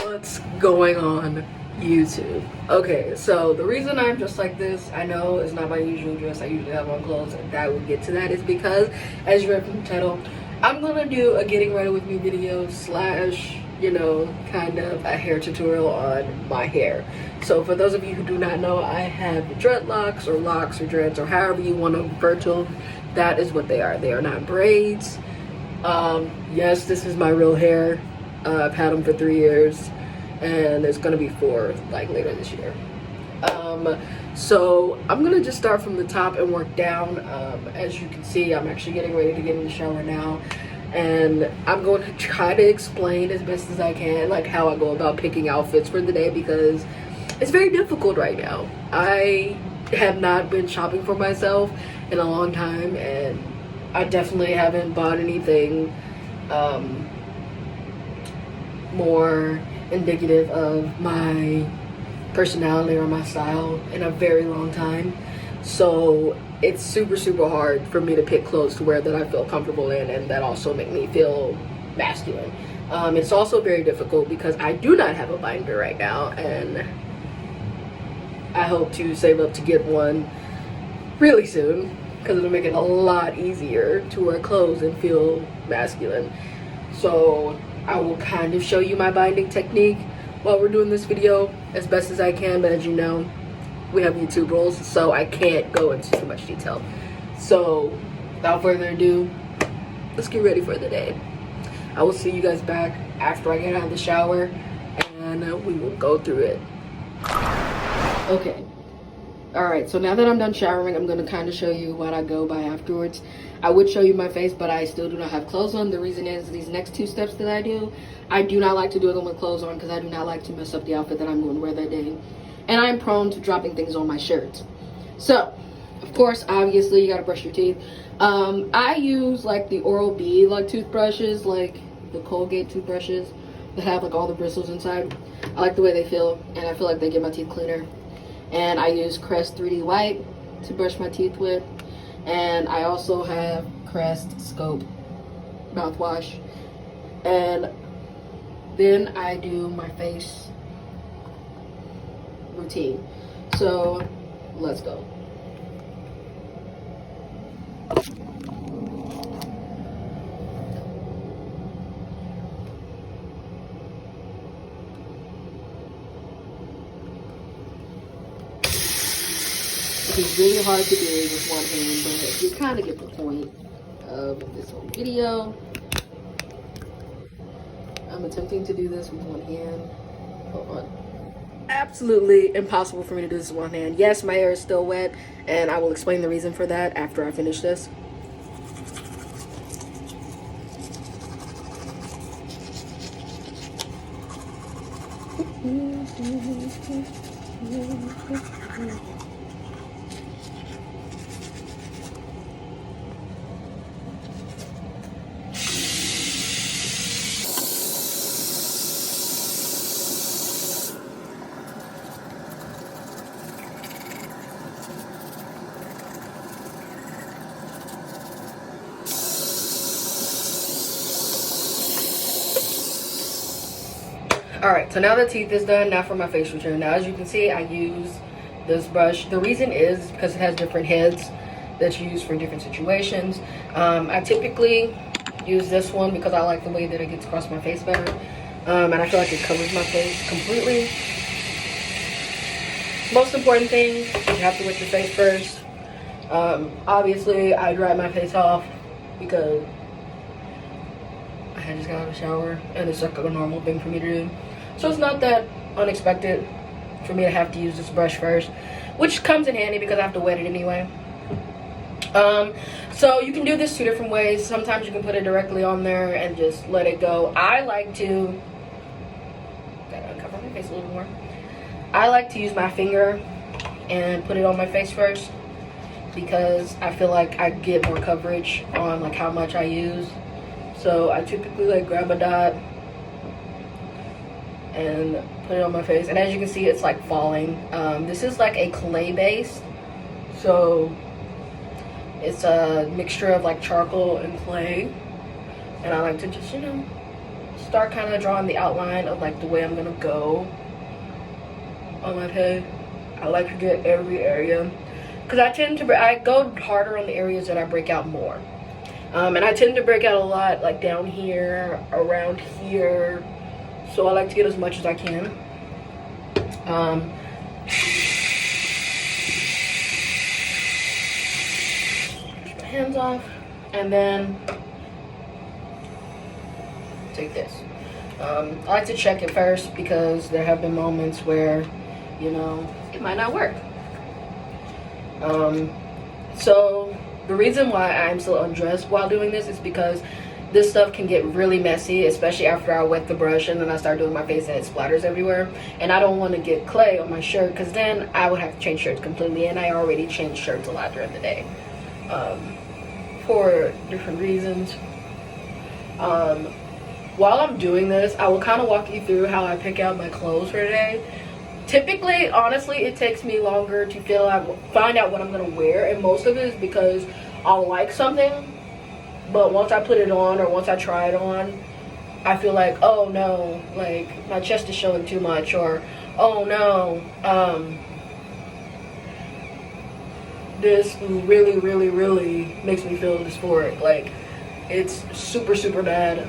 What's going on, YouTube? Okay, so the reason I'm just like this, I know it's not my usual dress. I usually have on clothes, and that will get to that, is because, as you read from the title, I'm gonna do a getting ready with me video slash, you know, kind of a hair tutorial on my hair. So for those of you who do not know, I have dreadlocks or locks or dreads or however you want to refer to them. That is what they are. They are not braids. Yes, this is my real hair. I've had them for 3 years, and it's gonna be 4 like later this year. So I'm gonna just start from the top and work down. As you can see, I'm actually getting ready to get in the shower now, and I'm going to try to explain as best as I can like how I go about picking outfits for the day, because it's very difficult right now. I have not been shopping for myself in a long time, and I definitely haven't bought anything more indicative of my personality or my style in a very long time. So it's super hard for me to pick clothes to wear that I feel comfortable in and that also make me feel masculine. It's also very difficult because I do not have a binder right now, and I hope to save up to get one really soon, because it'll make it a lot easier to wear clothes and feel masculine. So I will kind of show you my binding technique while we're doing this video as best as I can, but as you know, we have YouTube rules, so I can't go into too much detail. So without further ado, let's get ready for the day. I will see you guys back after I get out of the shower, and we will go through it. Okay. Alright, so now that I'm done showering, I'm going to kind of show you what I go by afterwards. I would show you my face, but I still do not have clothes on. The reason is these next 2 steps that I do not like to do them with clothes on, because I do not like to mess up the outfit that I'm going to wear that day. And I'm prone to dropping things on my shirt. So, of course, obviously, you got to brush your teeth. I use like the Oral-B like toothbrushes, like the Colgate toothbrushes that have like all the bristles inside. I like the way they feel, and I feel like they get my teeth cleaner. And I use Crest 3D White to brush my teeth with. And I also have Crest Scope mouthwash. And then I do my face routine. So let's go. It's really hard to do with one hand, but you kind of get the point of this whole video. I'm attempting to do this with one hand. Hold on. Absolutely impossible for me to do this with one hand. Yes, my hair is still wet, and I will explain the reason for that after I finish this. Alright, so now the teeth is done. Now for my face routine. Now, as you can see, I use this brush. The reason is because it has different heads that you use for different situations. I typically use this one because I like the way that it gets across my face better. And I feel like it covers my face completely. Most important thing, you have to wet your face first. Obviously, I dry my face off because I just got out of the shower, and it's like a normal thing for me to do. So it's not that unexpected for me to have to use this brush first, which comes in handy because I have to wet it anyway. So you can do this 2 different ways. Sometimes you can put it directly on there and just let it go. I like to, gotta uncover my face a little more. I like to use my finger and put it on my face first, because I feel like I get more coverage on like how much I use. So I typically like grab a dot and put it on my face, and as you can see, it's like falling. This is like a clay base, so it's a mixture of like charcoal and clay, and I like to just, you know, start kind of drawing the outline of like the way I'm gonna go on my head. I like to get every area because I go harder on the areas that I break out more. And I tend to break out a lot like down here, around here. So I like to get as much as I can. Push my hands off and then take this. I like to check it first because there have been moments where, you know, it might not work. So the reason why I'm still undressed while doing this is because this stuff can get really messy, especially after I wet the brush and then I start doing my face and it splatters everywhere. And I don't want to get clay on my shirt because then I would have to change shirts completely, and I already change shirts a lot during the day for different reasons. While I'm doing this, I will kind of walk you through how I pick out my clothes for today. Typically, honestly, it takes me longer to find out what I'm gonna wear, and most of it is because I'll like something, but once I put it on or once I try it on, I feel like, oh no, like my chest is showing too much, or oh no, this really, really, really makes me feel dysphoric. Like, it's super, super bad.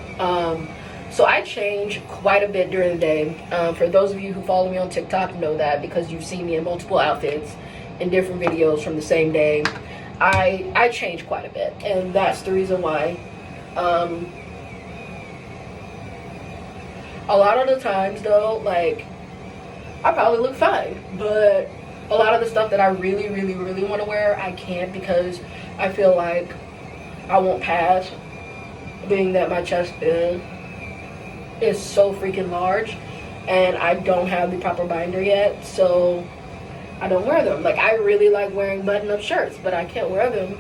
So I change quite a bit during the day. For those of you who follow me on TikTok know that because you've seen me in multiple outfits in different videos from the same day. I change quite a bit, and that's the reason why. A lot of the times though, like, I probably look fine, but a lot of the stuff that I really, really, really want to wear, I can't because I feel like I won't pass, being that my chest is so freaking large and I don't have the proper binder yet, so I don't wear them. Like, I really like wearing button-up shirts, but I can't wear them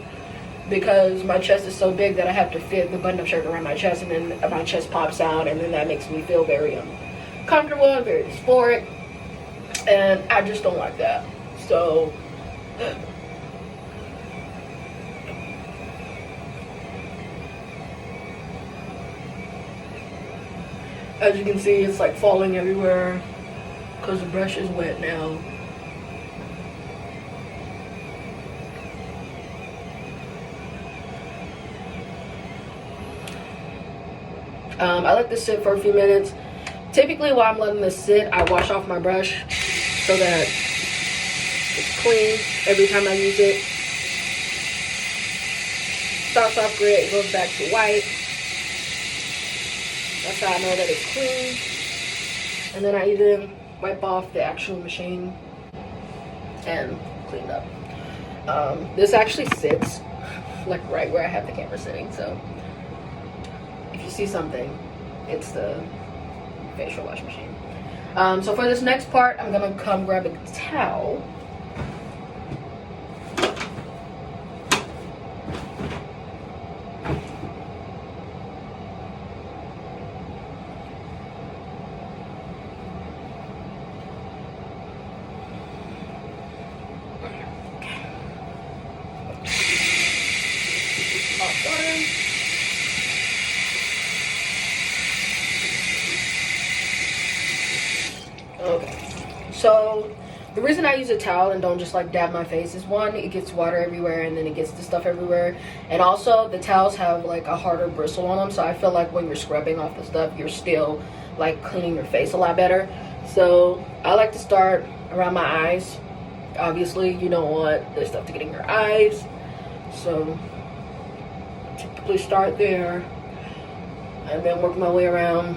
because my chest is so big that I have to fit the button-up shirt around my chest, and then my chest pops out, and then that makes me feel very uncomfortable and very dysphoric, and I just don't like that. So as you can see, it's like falling everywhere because the brush is wet now. I let this sit for a few minutes. Typically while I'm letting this sit, I wash off my brush so that it's clean every time I use it. Starts off gray, it goes back to white. That's how I know that it's clean. And then I even wipe off the actual machine and clean up. This actually sits like right where I have the camera sitting, so if you see something, it's the facial wash machine. So for this next part, I'm gonna come grab a towel. Okay, so the reason I use a towel and don't just like dab my face is, one, it gets water everywhere and then it gets the stuff everywhere, and also the towels have like a harder bristle on them, so I feel like when you're scrubbing off the stuff, you're still like cleaning your face a lot better. So I like to start around my eyes. Obviously you don't want this stuff to get in your eyes, so I typically start there and then work my way around.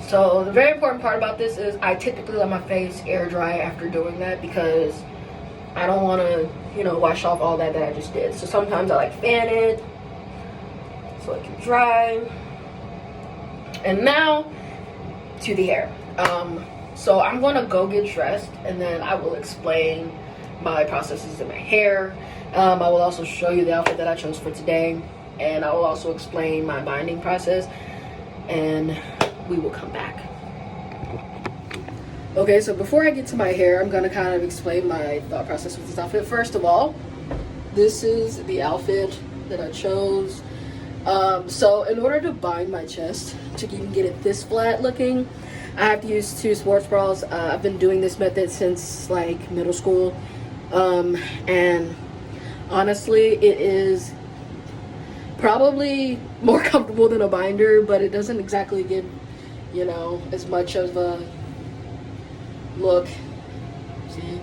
So the very important part about this is I typically let my face air dry after doing that because I don't want to, you know, wash off all that I just did. So sometimes I like fan it so it can dry. And now to the hair. So I'm going to go get dressed and then I will explain my processes in my hair. I will also show you the outfit that I chose for today, and I will also explain my binding process, and we will come back. Okay, so before I get to my hair, I'm gonna kind of explain my thought process with this outfit. First of all, this is the outfit that I chose. So in order to bind my chest, to even get it this flat looking, I have to use 2 sports bras. I've been doing this method since like middle school. And honestly, it is probably more comfortable than a binder, but it doesn't exactly give, you know, as much of a look. See?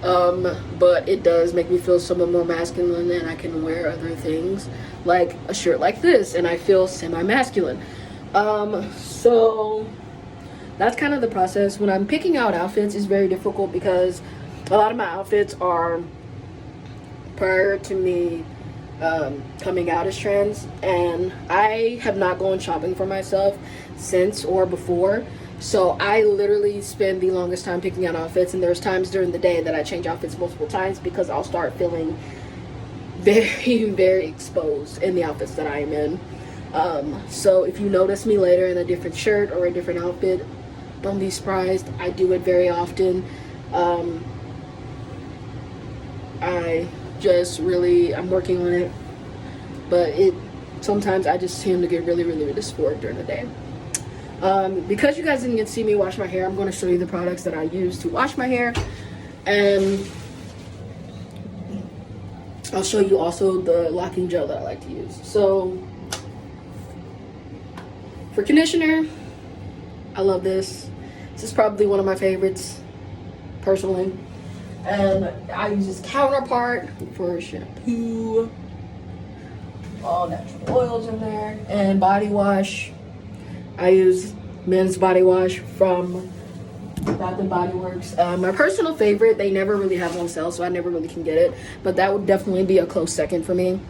But it does make me feel somewhat more masculine, and I can wear other things like a shirt like this and I feel semi-masculine. So that's kind of the process. When I'm picking out outfits, it's very difficult because a lot of my outfits are prior to me coming out as trans, and I have not gone shopping for myself since or before. So I literally spend the longest time picking out outfits, and there's times during the day that I change outfits multiple times because I'll start feeling very, very exposed in the outfits that I am in. So if you notice me later in a different shirt or a different outfit, don't be surprised. I do it very often. I'm working on it, but sometimes I just seem to get really, really, really dysphoric during the day. Because you guys didn't get to see me wash my hair, I'm going to show you the products that I use to wash my hair, and I'll show you also the locking gel that I like to use. So for conditioner, I love this. This is probably one of my favorites personally, and I use this Counterpart for shampoo, all natural oils in there, and body wash. I use men's body wash from Bath and Body Works. My personal favorite, they never really have on sale, so I never really can get it, but that would definitely be a close second for me.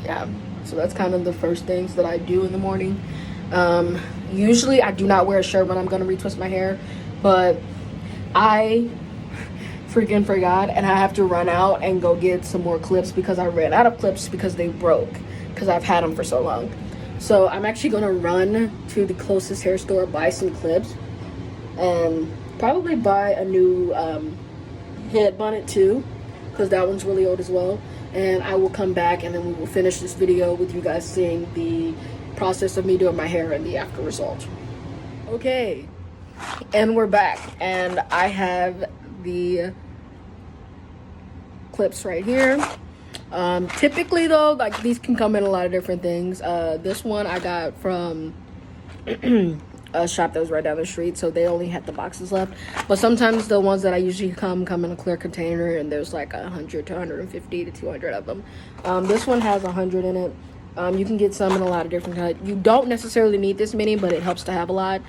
Yeah, so that's kind of the first things that I do in the morning. Usually I do not wear a shirt when I'm going to retwist my hair, but I freaking forgot, and I have to run out and go get some more clips because I ran out of clips because they broke, because I've had them for so long. So I'm actually going to run to the closest hair store, buy some clips, and probably buy a new head bonnet too, because that one's really old as well. And I will come back, and then we will finish this video with you guys seeing the process of me doing my hair and the after result. Okay, and we're back, and I have the clips right here. Typically though, like, these can come in a lot of different things. This one I got from a shop that was right down the street, so they only had the boxes left. But sometimes the ones that I usually come in a clear container, and there's like 100 to 150 to 200 of them. This one has 100 in it. You can get some in a lot of different kinds. You don't necessarily need this many, but it helps to have a lot,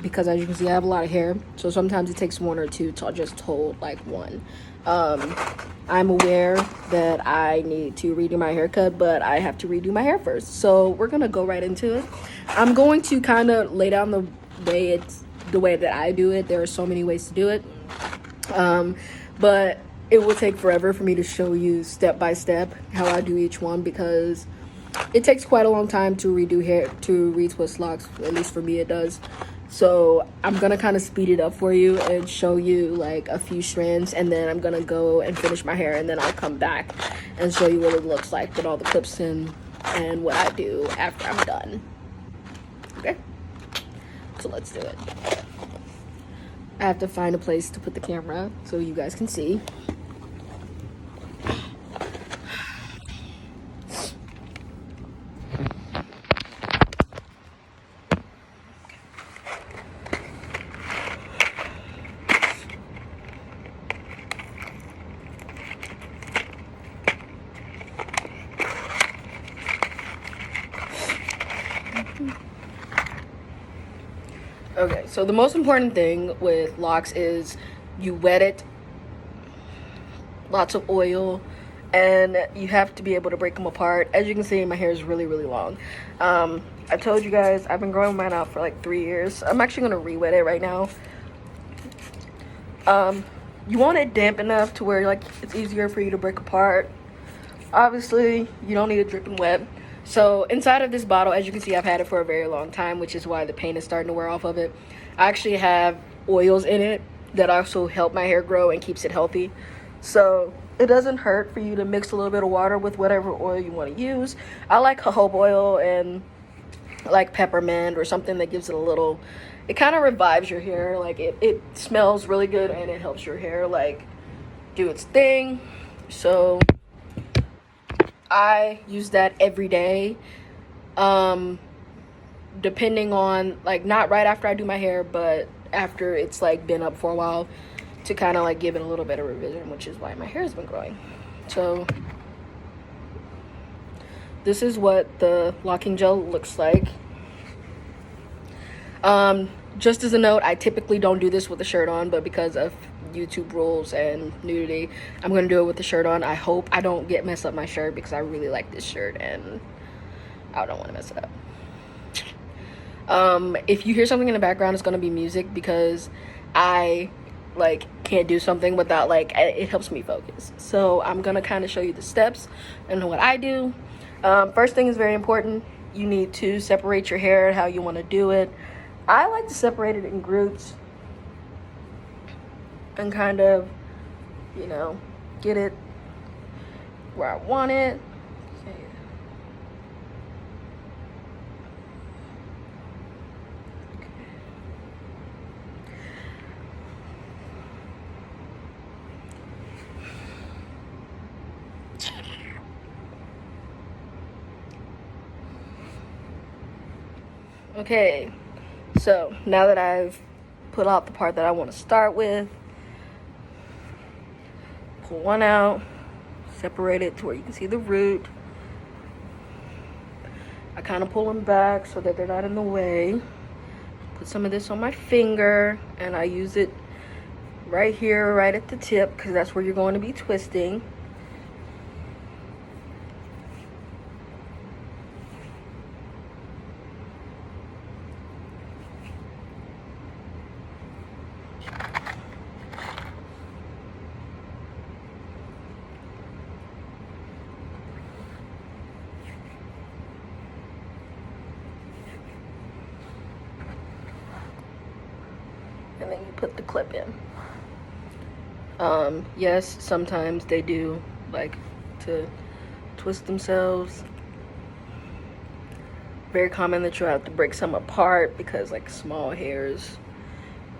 because as you can see, I have a lot of hair, so sometimes it takes 1 or 2 to just hold like one. I'm aware that I need to redo my haircut, but I have to redo my hair first, so we're gonna go right into it. I'm going to kind of lay down the way that I do it. There are so many ways to do it, but it will take forever for me to show you step by step how I do each one, because it takes quite a long time to redo hair, to retwist locks. At least for me it does. So I'm gonna kind of speed it up for you and show you like a few strands, and then I'm gonna go and finish my hair, and then I'll come back and show you what it looks like with all the clips in and what I do after I'm done. Okay, so let's do it. I have to find a place to put the camera so you guys can see. Okay, so the most important thing with locks is you wet it, lots of oil, and you have to be able to break them apart. As you can see, my hair is really, really long. I told you guys I've been growing mine out for like 3 years. I'm actually going to re-wet it right now. You want it damp enough to where like it's easier for you to break apart. Obviously, you don't need it dripping wet, So inside of this bottle, as you can see, I've had it for a very long time, which is why the paint is starting to wear off of it. I actually have oils in it that also help my hair grow and keeps it healthy. So it doesn't hurt for you to mix a little bit of water with whatever oil you want to use. I like jojoba oil and like peppermint or something that gives it a little, it kind of revives your hair. Like it smells really good and it helps your hair like do its thing. So I use that every day. Depending on, like, not right after I do my hair, but after it's like been up for a while, to kind of like give it a little bit of revision, which is why my hair has been growing. So this is what the locking gel looks like. Just as a note, I typically don't do this with the shirt on, but because of YouTube rules and nudity, I'm gonna do it with the shirt on. I hope I don't mess up my shirt, because I really like this shirt and I don't want to mess it up. If you hear something in the background, it's gonna be music, because I like can't do something without, like, it helps me focus. So I'm gonna kind of show you the steps and what I do. First thing is very important. You need to separate your hair how you want to do it. I like to separate it in groups and kind of, you know, get it where I want it. Okay, so now that I've put out the part that I want to start with, pull one out, separate it to where you can see the root. I kind of pull them back so that they're not in the way. Put some of this on my finger, and I use it right here, right at the tip, because that's where you're going to be twisting. And then you put the clip in. Yes, sometimes they do like to twist themselves. Very common that you'll have to break some apart, because like small hairs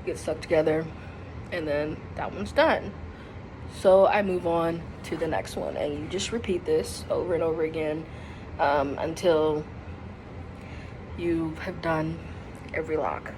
get stuck together, and then that one's done. So I move on to the next one, and you just repeat this over and over again until you have done every lock.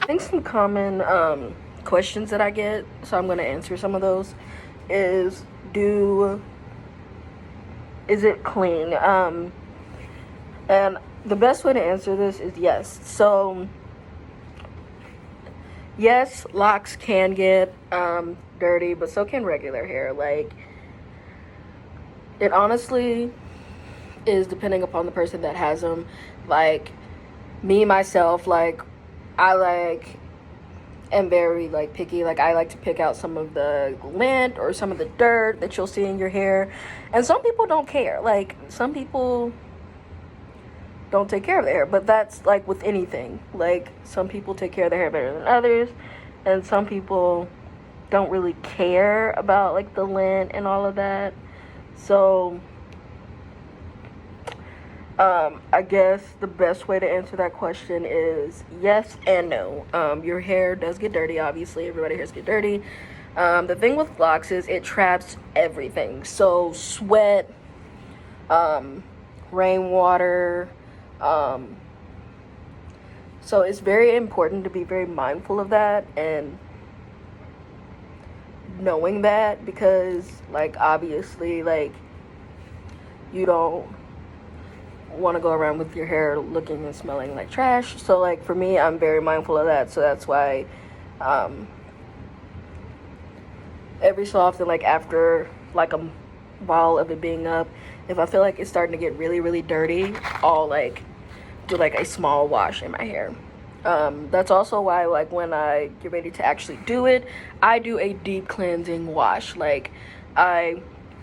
I think some common questions that I get, so I'm going to answer some of those, is do is it clean? And the best way to answer this is yes. So yes, locks can get dirty, but so can regular hair. Like, it honestly is depending upon the person that has them. Like, me myself, like, I like am very like picky. Like, I like to pick out some of the lint or some of the dirt that you'll see in your hair, and some people don't care. Like, some people don't take care of their hair, but that's like with anything. Like, some people take care of their hair better than others, and some people don't really care about like the lint and all of that. So I guess the best way to answer that question is yes and no. Your hair does get dirty, obviously. Everybody's hair get dirty. The thing with locks is it traps everything. So sweat, rainwater. So it's very important to be very mindful of that and knowing that, because like obviously like you don't want to go around with your hair looking and smelling like trash. So like for me, I'm very mindful of that. So that's why every so often, like after like a while of it being up, if I feel like it's starting to get really really dirty, I'll like do like a small wash in my hair. That's also why like when I get ready to actually do it, I do a deep cleansing wash. Like, I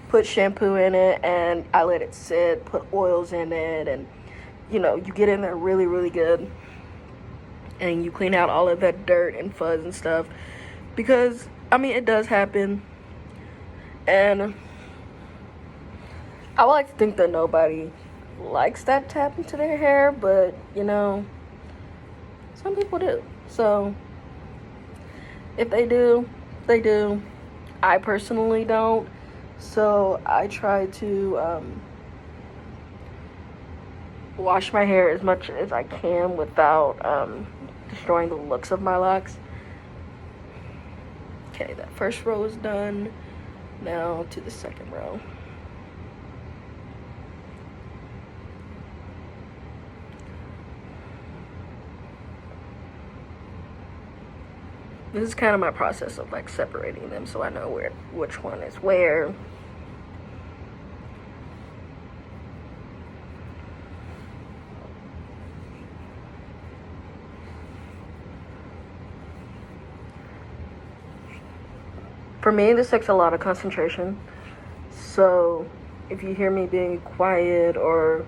put shampoo in it and I let it sit, put oils in it, and you know, you get in there really really good and you clean out all of that dirt and fuzz and stuff, because I mean it does happen, and I would like to think that nobody likes that to happen to their hair, but you know, some people do. So if they do, they do. I personally don't. So I try to wash my hair as much as I can without destroying the looks of my locks. Okay, that first row is done. Now to the second row. This is kind of my process of like separating them, so I know which one is where. For me, this takes a lot of concentration. So if you hear me being quiet or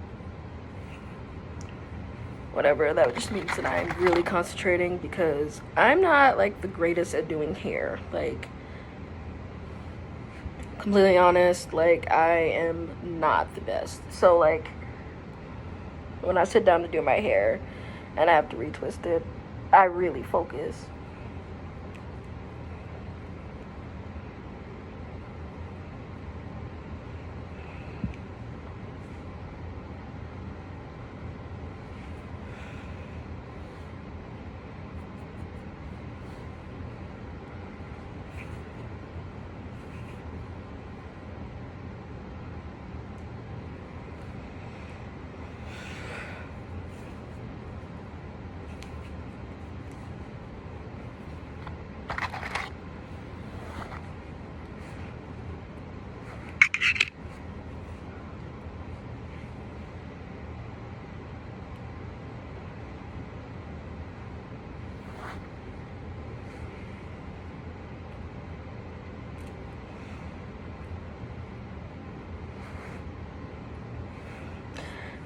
whatever, that just means that I'm really concentrating, because I'm not like the greatest at doing hair. Like, completely honest, like I am not the best. So like when I sit down to do my hair and I have to retwist it, I really focus.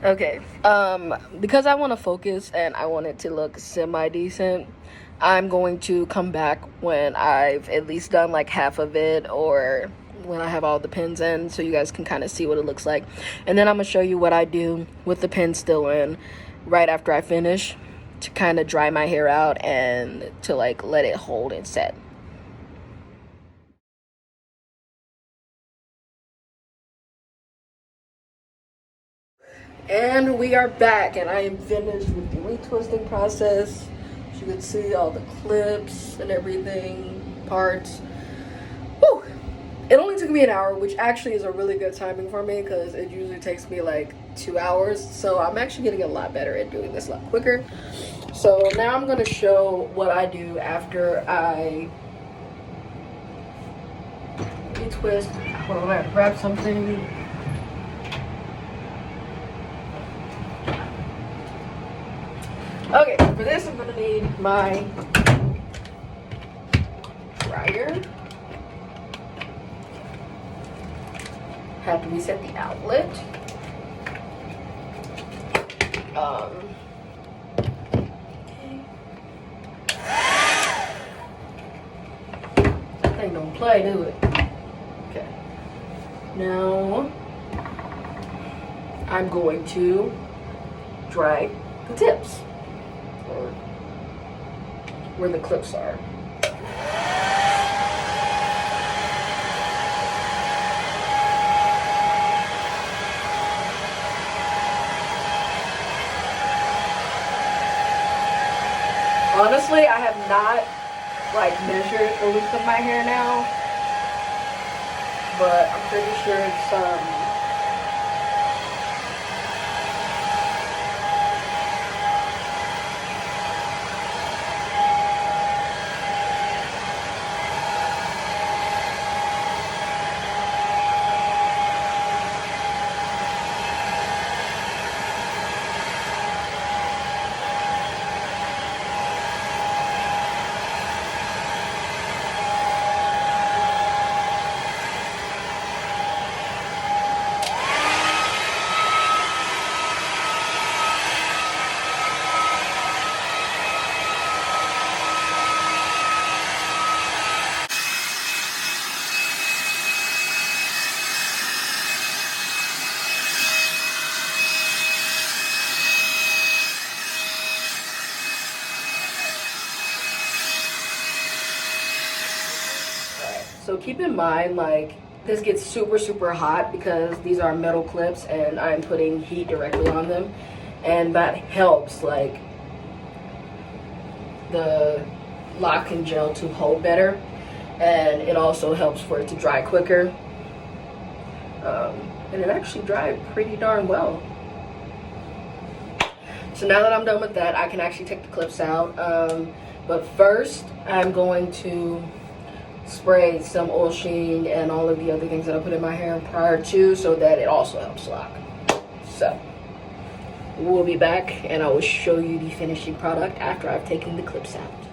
Okay, because I want to focus and I want it to look semi-decent, I'm going to come back when I've at least done like half of it, or when I have all the pins in, so you guys can kind of see what it looks like. And then I'm going to show you what I do with the pins still in right after I finish, to kind of dry my hair out and to like let it hold and set. And we are back, and I am finished with the retwisting process. As you can see, all the clips and everything, parts. Woo! it only took me an hour, which actually is a really good timing for me because it usually takes me like 2 hours. So I'm actually getting a lot better at doing this a lot quicker. So now I'm going to show what I do after I twist. Hold on, I gotta grab something. Okay, for this I'm gonna need my dryer. Have to reset the outlet. That thing don't play, do it? Okay. Now I'm going to dry the tips, or where the clips are. Honestly, I have not like measured the length of my hair now, but I'm pretty sure it's so keep in mind, like, this gets super hot because these are metal clips and I'm putting heat directly on them, and that helps like the lock-in gel to hold better, and it also helps for it to dry quicker, and it actually dried pretty darn well. So now that I'm done with that, I can actually take the clips out, but first I'm going to spray some oil sheen and all of the other things that I put in my hair prior to, so that it also helps lock. So we'll be back and I will show you the finishing product after I've taken the clips out.